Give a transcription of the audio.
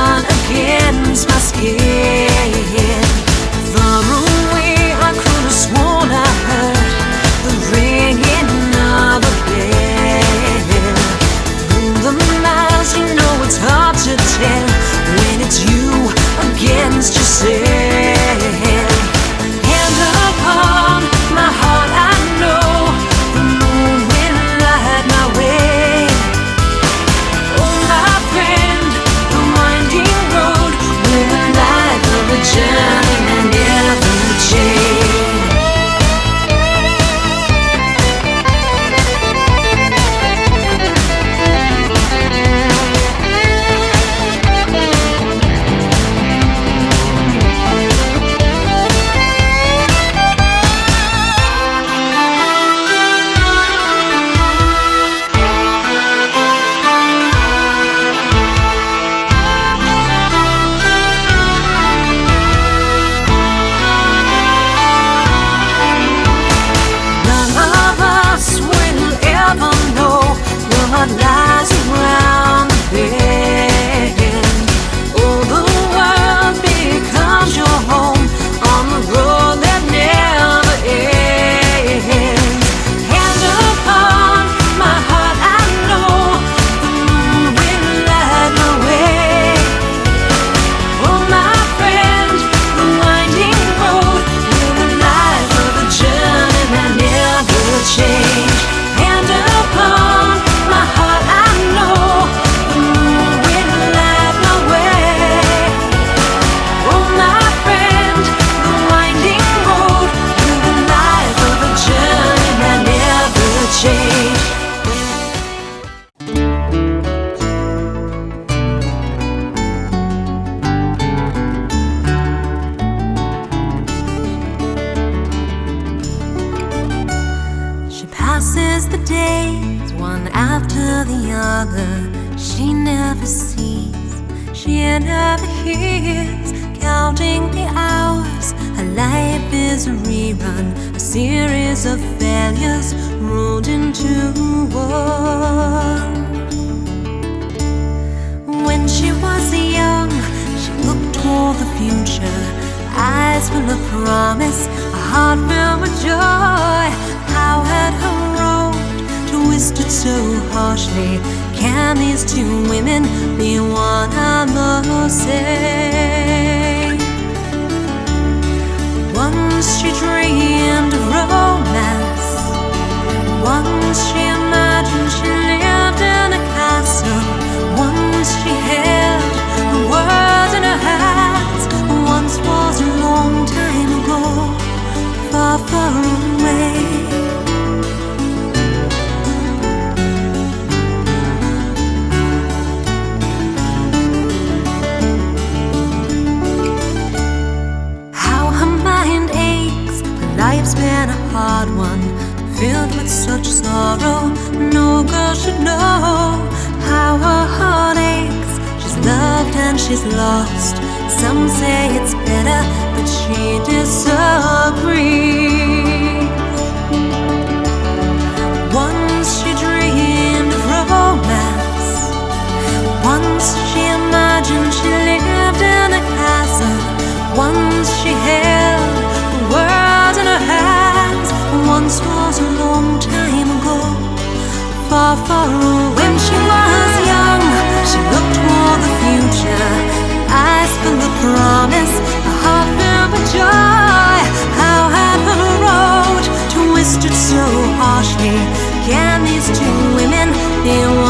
run against my skin. Far away, I could have sworn I heard the ringing of a bell. Through the miles, you know it's hard to tell when it's you against yourself. Hand upon my heart, I know the moon will light my way. Oh, my friend, the winding road with the light of a journeyman never change. What lies around the bend. Oh, the world becomes your home on the road that never ends. Hand upon my heart, I know the moon will light my way. Oh, my friend, the winding road with the light of a journeyman never change. Hand upon my heart, I know the moon will light my way. Oh, my friend, the winding road with the light of a journeyman never change. She passes the days one after the other. She never sees, she never hears, counting the hours. Her life is a rerun, a series of failures rolled into one. When she was young, she looked toward the future, eyes full of promise, a heart filled with joy. How had her road twisted so harshly? Can these two women be one and the same? Once she dreamed of romance, once she imagined she lived in a castle, once she held the world in her hands. Once was a long time ago, far, far away. Life's been a hard one, filled with such sorrow. No girl should know how her heart aches. She's loved and she's lost. Some say it's better, but she disagrees. Once she dreamed of romance, once she imagined she lived in a castle, once she held the world in her hands. Once was a long time ago, far, far away. When she was young, she looked toward the future, eyes full of promise, a heart filled with joy. How had her road twisted so harshly? Can these two women be one?